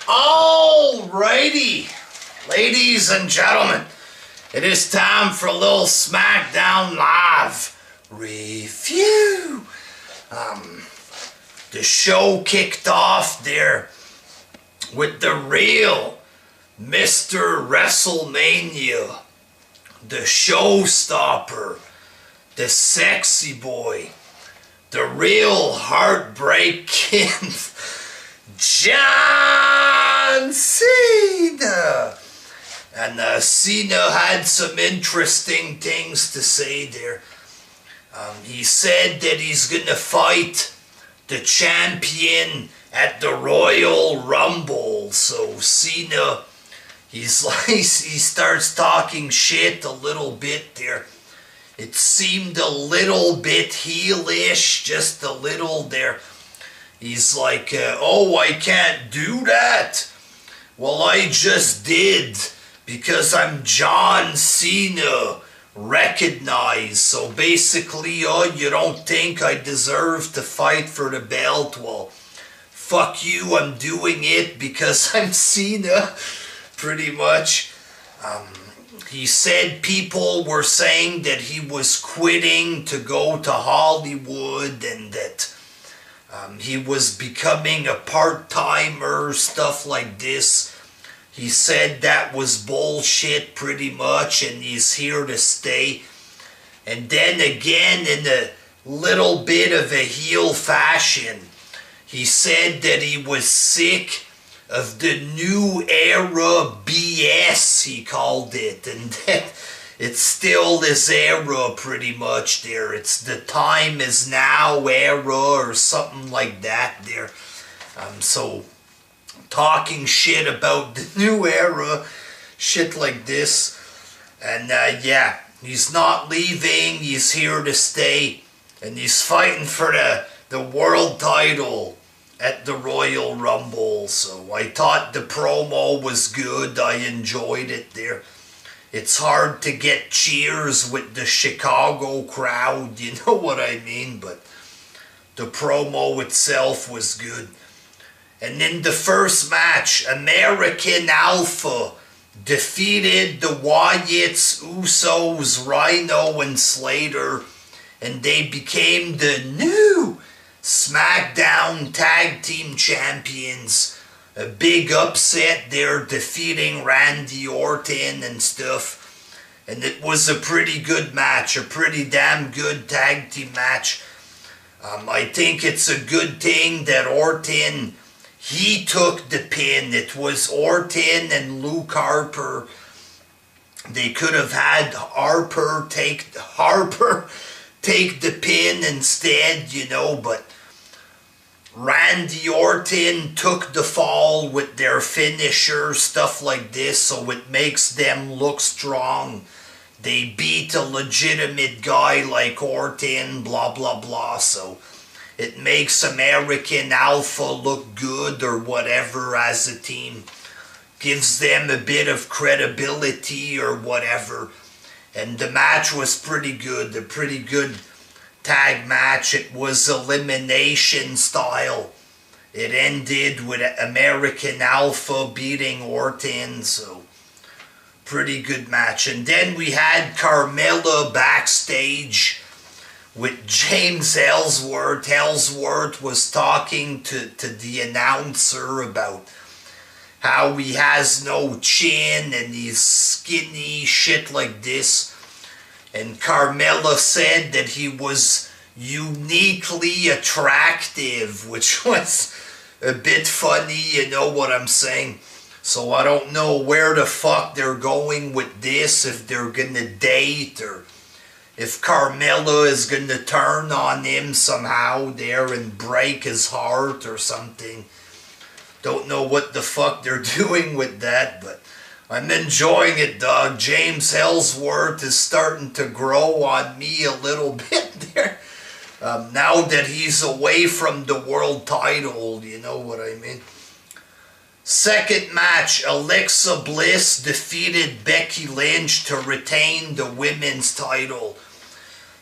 Alrighty, ladies and gentlemen, it is time for a little Smackdown Live review. The show kicked off there with the real Mr. WrestleMania, the showstopper, the sexy boy, the real heartbreak king, John Cena. And Cena had some interesting things to say there. He said that he's going to fight the champion at the Royal Rumble. So Cena, he starts talking shit a little bit there. It seemed a little bit heelish, just a little there. He's like, oh, I can't do that. Well, I just did, because I'm John Cena, recognized. So basically, oh, you don't think I deserve to fight for the belt? Well, fuck you, I'm doing it because I'm Cena, pretty much. He said people were saying that he was quitting to go to Hollywood and that he was becoming a part-timer, stuff like this. He said that was bullshit pretty much and he's here to stay. And then again, in a little bit of a heel fashion, he said that he was sick of the new era BS, he called it, and that it's still this era pretty much there. It's the time is now era or something like that there. So talking shit about the new era, shit like this. And yeah, he's not leaving, he's here to stay, and he's fighting for the world title at the Royal Rumble. So I thought the promo was good, I enjoyed it there. It's hard to get cheers with the Chicago crowd, you know what I mean, but the promo itself was good. And in the first match, American Alpha defeated the Wyatts, Usos, Rhino, and Slater, and they became the new Smackdown Tag Team Champions. A big upset there, defeating Randy Orton and stuff. And it was a pretty good match, a pretty damn good tag team match. I think it's a good thing that Orton, he took the pin. It was Orton and Luke Harper. They could have had Harper take the pin instead, you know, but Randy Orton took the fall with their finisher, stuff like this, so it makes them look strong. They beat a legitimate guy like Orton, blah blah blah, so it makes American Alpha look good or whatever as a team. Gives them a bit of credibility or whatever. And the match was pretty good, a pretty good tag match. It was elimination style. It ended with American Alpha beating Orton, so pretty good match. And then we had Carmella backstage with James Ellsworth. Ellsworth was talking to the announcer about how he has no chin and he's skinny, shit like this. And Carmella said that he was uniquely attractive, which was a bit funny, you know what I'm saying? So I don't know where the fuck they're going with this, if they're gonna date or if Carmella is gonna turn on him somehow there and break his heart or something. Don't know what the fuck they're doing with that, but I'm enjoying it, dog. James Ellsworth is starting to grow on me a little bit there. Now that he's away from the world title, you know what I mean? Second match, Alexa Bliss defeated Becky Lynch to retain the women's title.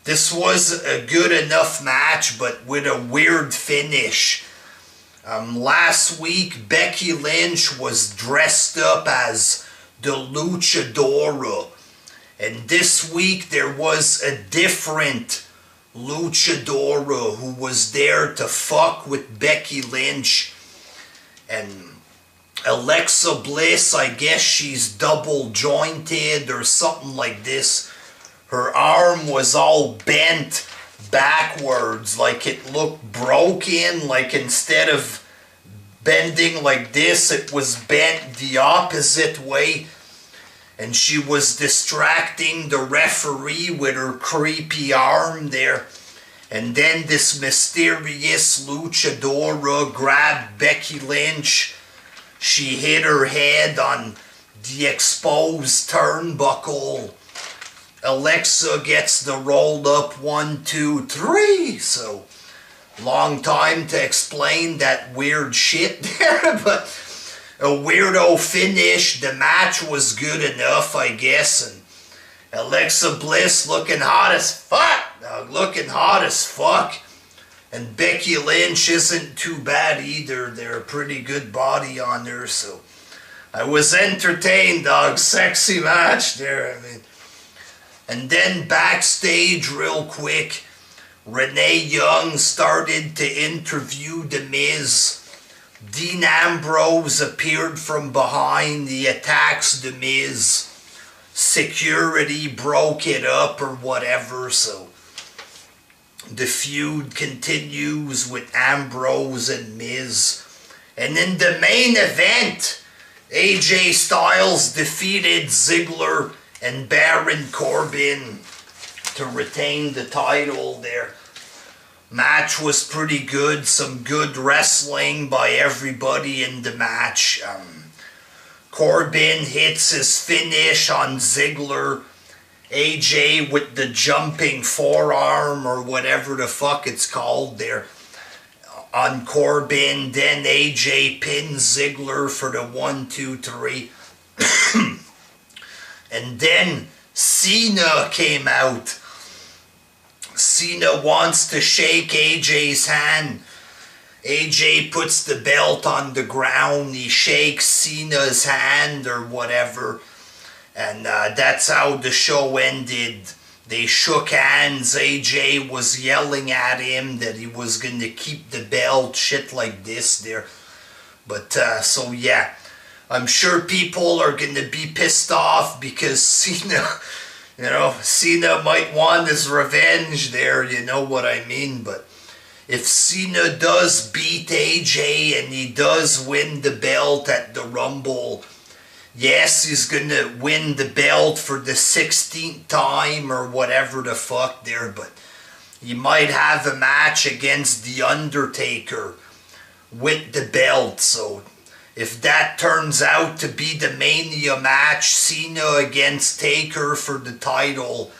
This was a good enough match, but with a weird finish. Last week, Becky Lynch was dressed up as the Luchadora. And this week, there was a different Luchadora who was there to fuck with Becky Lynch. And Alexa Bliss, I guess she's double jointed or something like this. Her arm was all bent backwards, like it looked broken, like instead of bending like this, it was bent the opposite way. And she was distracting the referee with her creepy arm there. And then this mysterious luchadora grabbed Becky Lynch. She hit her head on the exposed turnbuckle. Alexa gets the rolled up 1, 2, 3. So, long time to explain that weird shit there, but a weirdo finish. The match was good enough, I guess, and Alexa Bliss looking hot as fuck, looking hot as fuck, and Becky Lynch isn't too bad either. They're a pretty good body on her, so I was entertained, dog. Sexy match there, I mean. And then backstage, real quick, Renee Young started to interview The Miz. Dean Ambrose appeared from behind. He attacks The Miz. Security broke it up or whatever, so the feud continues with Ambrose and Miz. And in the main event, AJ Styles defeated Ziggler and Baron Corbin to retain the title there. Match was pretty good. Some good wrestling by everybody in the match. Corbin hits his finish on Ziggler. AJ with the jumping forearm or whatever the fuck it's called there on Corbin. Then AJ pins Ziggler for the 1, 2, 3. And then Cena came out. Cena wants to shake AJ's hand. AJ puts the belt on the ground. He shakes Cena's hand or whatever. And that's how the show ended. They shook hands. AJ was yelling at him that he was going to keep the belt. Shit like this there. But, so yeah. I'm sure people are going to be pissed off because Cena, Cena might want his revenge there, you know what I mean? But if Cena does beat AJ and he does win the belt at the Rumble, yes, he's going to win the belt for the 16th time or whatever the fuck there, but he might have a match against The Undertaker with the belt, so if that turns out to be the Mania match, Cena against Taker for the title,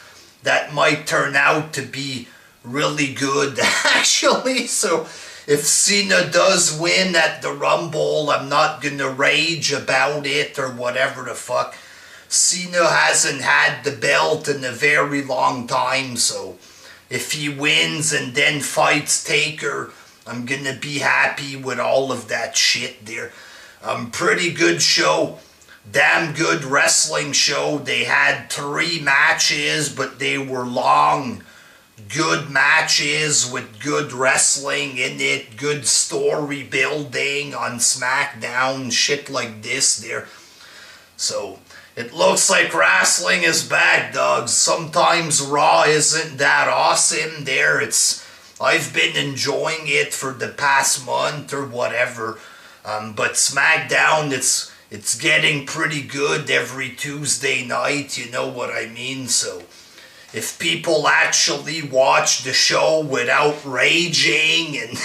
that might turn out to be really good, actually. So if Cena does win at the Rumble, I'm not going to rage about it or whatever the fuck. Cena hasn't had the belt in a very long time, so if he wins and then fights Taker, I'm going to be happy with all of that shit there. Pretty good show. Damn good wrestling show. They had 3 matches, but they were long. Good matches with good wrestling in it. Good story building on Smackdown. Shit like this there. So, it looks like wrestling is back, dogs. Sometimes Raw isn't that awesome there. I've been enjoying it for the past month or whatever. But Smackdown, it's getting pretty good every Tuesday night, you know what I mean? So, if people actually watch the show without raging and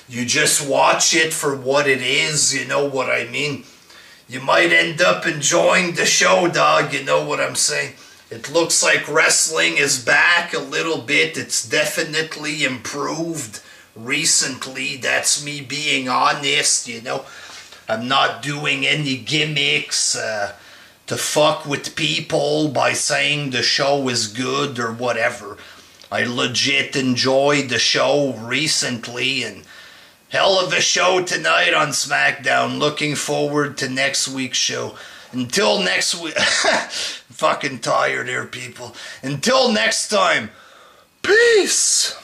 you just watch it for what it is, you know what I mean? You might end up enjoying the show, dog, you know what I'm saying? It looks like wrestling is back a little bit. It's definitely improved recently. That's me being honest, you know. I'm not doing any gimmicks to fuck with people by saying the show is good or whatever. I legit enjoyed the show recently, and Hell of a show tonight on Smackdown. Looking forward to next week's show. Until next week. Fucking tired here, people. Until next time. Peace.